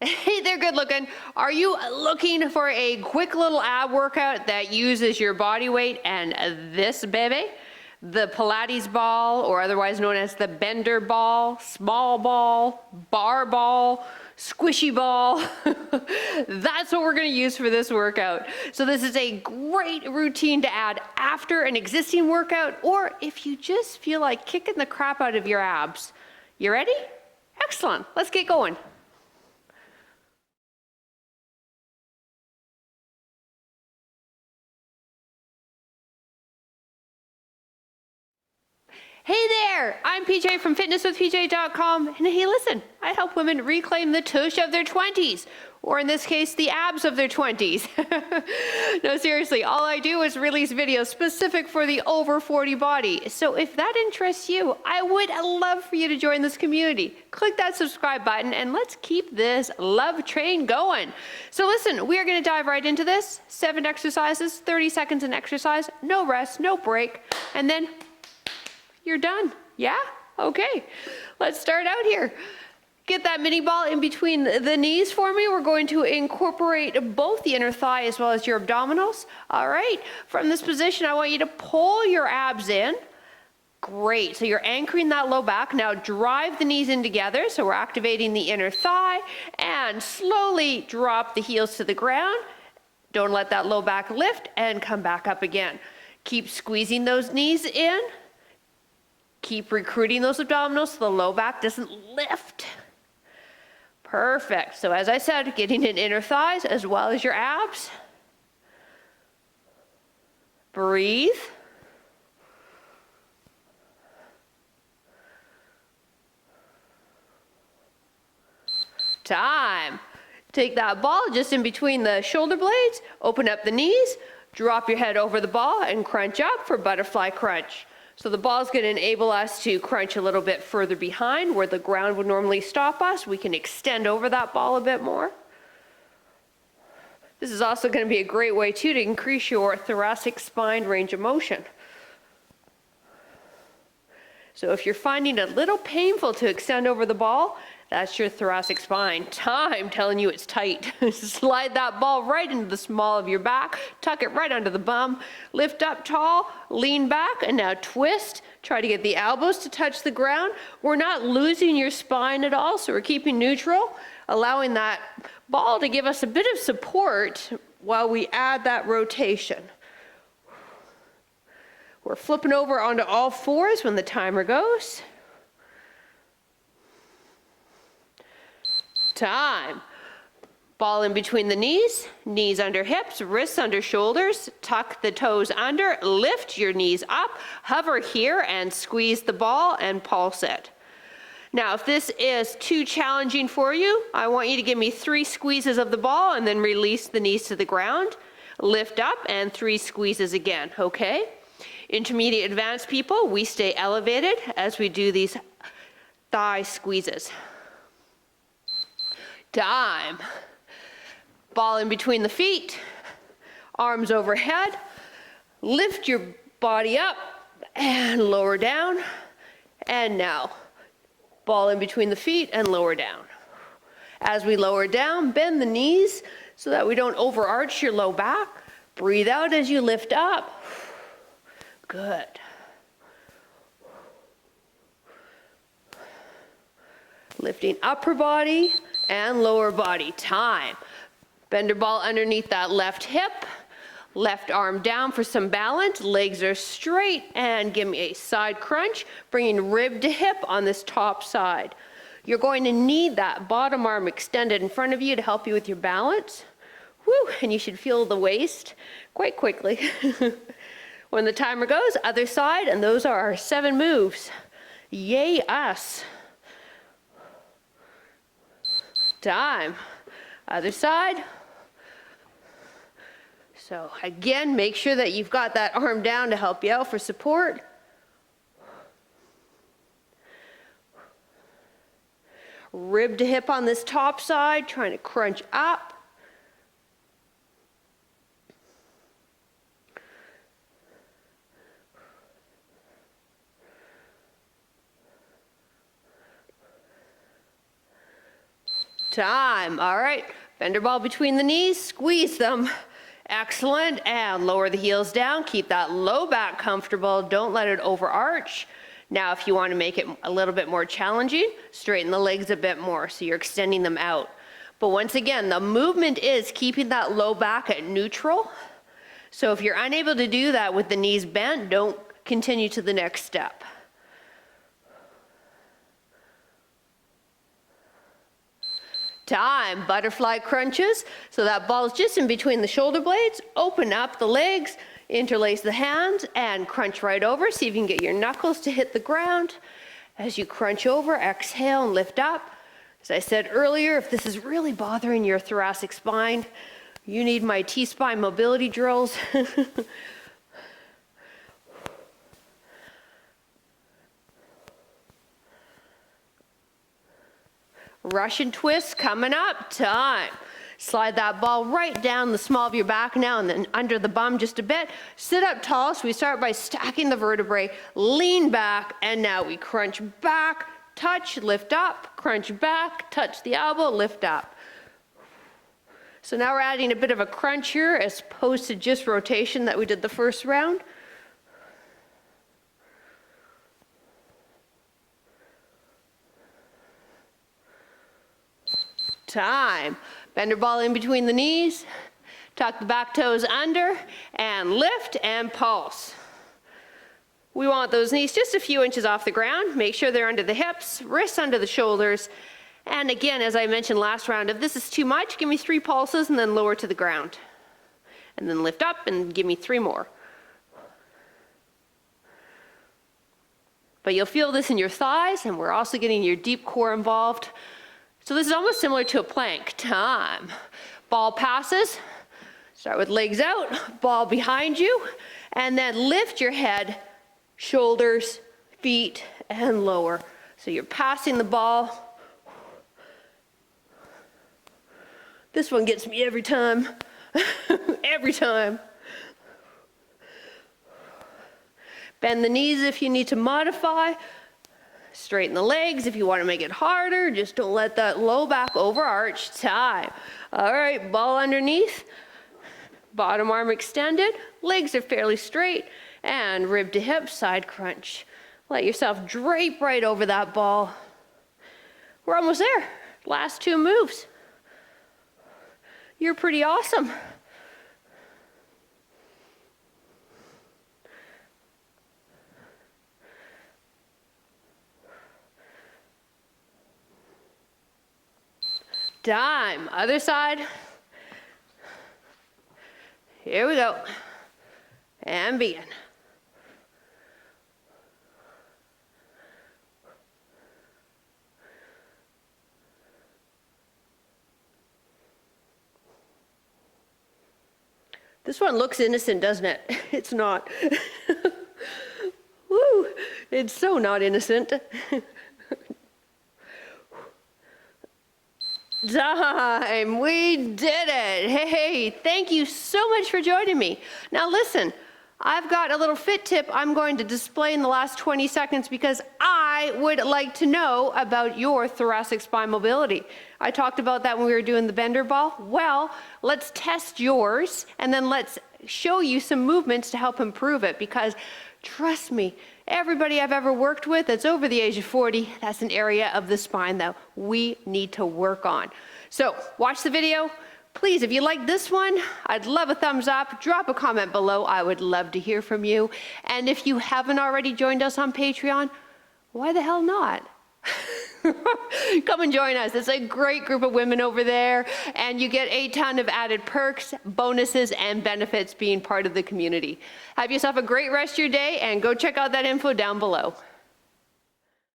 Hey there, good looking. Are you looking for a quick little ab workout that uses your body weight and this baby? The Pilates ball, or otherwise known as the bender ball, small ball, bar ball, squishy ball. That's what we're gonna use for this workout. So this is a great routine to add after an existing workout, or if you just feel like kicking the crap out of your abs. You ready? Excellent, let's get going. Hey there, I'm PJ from fitnesswithpj.com, and hey listen, I help women reclaim the tush of their 20s, or in this case, the abs of their 20s. No, seriously, all I do is release videos specific for the over 40 body. So if that interests you, I would love for you to join this community. Click that subscribe button and let's keep this love train going. So listen, we are gonna dive right into this. 7 exercises, 30 seconds an exercise, no rest, no break, and then you're done. Yeah? Okay. Let's start out here. Get that mini ball in between the knees for me. We're going to incorporate both the inner thigh as well as your abdominals. All right. From this position, I want you to pull your abs in. Great. So you're anchoring that low back. Now drive the knees in together. So we're activating the inner thigh and slowly drop the heels to the ground. Don't let that low back lift and come back up again. Keep squeezing those knees in. Keep recruiting those abdominals so the low back doesn't lift. Perfect. So as I said, getting in inner thighs as well as your abs. Breathe. Time. Take that ball just in between the shoulder blades, open up the knees, drop your head over the ball and crunch up for butterfly crunch. So the ball is going to enable us to crunch a little bit further behind where the ground would normally stop us. We can extend over that ball a bit more. This is also going to be a great way too to increase your thoracic spine range of motion. So if you're finding it a little painful to extend over the ball, that's your thoracic spine. Time telling you it's tight. Slide that ball right into the small of your back, tuck it right under the bum, lift up tall, lean back, and now twist. Try to get the elbows to touch the ground. We're not losing your spine at all, so we're keeping neutral, allowing that ball to give us a bit of support while we add that rotation. We're flipping over onto all fours when the timer goes. Time. Ball in between the knees, knees under hips, wrists under shoulders, tuck the toes under, lift your knees up, hover here and squeeze the ball and pulse it. Now, if this is too challenging for you, I want you to give me 3 squeezes of the ball and then release the knees to the ground, lift up and 3 squeezes again, okay? Intermediate advanced people, we stay elevated as we do these thigh squeezes. Time. Ball in between the feet, arms overhead, lift your body up and lower down. And now, ball in between the feet and lower down. As we lower down, bend the knees so that we don't overarch your low back. Breathe out as you lift up. Good. Lifting upper body and lower body. Time. Bender ball underneath that left hip. Left arm down for some balance. Legs are straight and give me a side crunch, bringing rib to hip on this top side. You're going to need that bottom arm extended in front of you to help you with your balance. Woo, and you should feel the waist quite quickly. When the timer goes, other side, and those are our 7 moves. Yay us. Time. Other side. So again, make sure that you've got that arm down to help you out for support. Rib to hip on this top side, trying to crunch up. Time. All right, bend your ball between the knees, squeeze them. Excellent, and lower the heels down. Keep that low back comfortable. Don't let it overarch. Now, if you want to make it a little bit more challenging, straighten the legs a bit more so you're extending them out. But once again, the movement is keeping that low back at neutral. So if you're unable to do that with the knees bent, don't continue to the next step. Time. Butterfly crunches. So that ball's just in between the shoulder blades. Open up the legs, interlace the hands, and crunch right over. See if you can get your knuckles to hit the ground. As you crunch over, exhale and lift up. As I said earlier, if this is really bothering your thoracic spine, you need my T-spine mobility drills. Russian twist coming up. Time. Slide that ball right down the small of your back now and then under the bum just a bit. Sit up tall. So we start by stacking the vertebrae, lean back, and now we crunch back, touch, lift up, crunch back, touch the elbow, lift up. So now we're adding a bit of a crunch here as opposed to just rotation that we did the first round. Time. Bend your ball in between the knees, tuck the back toes under, and lift and pulse. We want those knees just a few inches off the ground. Make sure they're under the hips, wrists under the shoulders. And again, as I mentioned last round, if this is too much, give me 3 pulses and then lower to the ground. And then lift up and give me 3 more. But you'll feel this in your thighs, and we're also getting your deep core involved. So this is almost similar to a plank. Time. Ball passes. Start with legs out, ball behind you, and then lift your head, shoulders, feet, and lower. So you're passing the ball. This one gets me every time. Every time. Bend the knees if you need to modify. Straighten the legs if you want to make it harder. Just don't let that low back overarch. Time. All right, ball underneath. Bottom arm extended. Legs are fairly straight. And rib to hip, side crunch. Let yourself drape right over that ball. We're almost there. Last 2 moves. You're pretty awesome. Time. Other side. Here we go. And begin. This one looks innocent, doesn't it? It's not. Woo! It's so not innocent. Time. We did it. Hey, thank you so much for joining me. Now listen, I've got a little fit tip I'm going to display in the last 20 seconds because I would like to know about your thoracic spine mobility. I talked about that when we were doing the bender ball. Well, let's test yours and then let's show you some movements to help improve it because trust me, everybody I've ever worked with that's over the age of 40, that's an area of the spine that we need to work on. So watch the video. Please, if you like this one, I'd love a thumbs up. Drop a comment below. I would love to hear from you. And if you haven't already joined us on Patreon, why the hell not? Come and join us. It's a great group of women over there, and you get a ton of added perks, bonuses, and benefits being part of the community. Have yourself a great rest of your day, and go check out that info down below.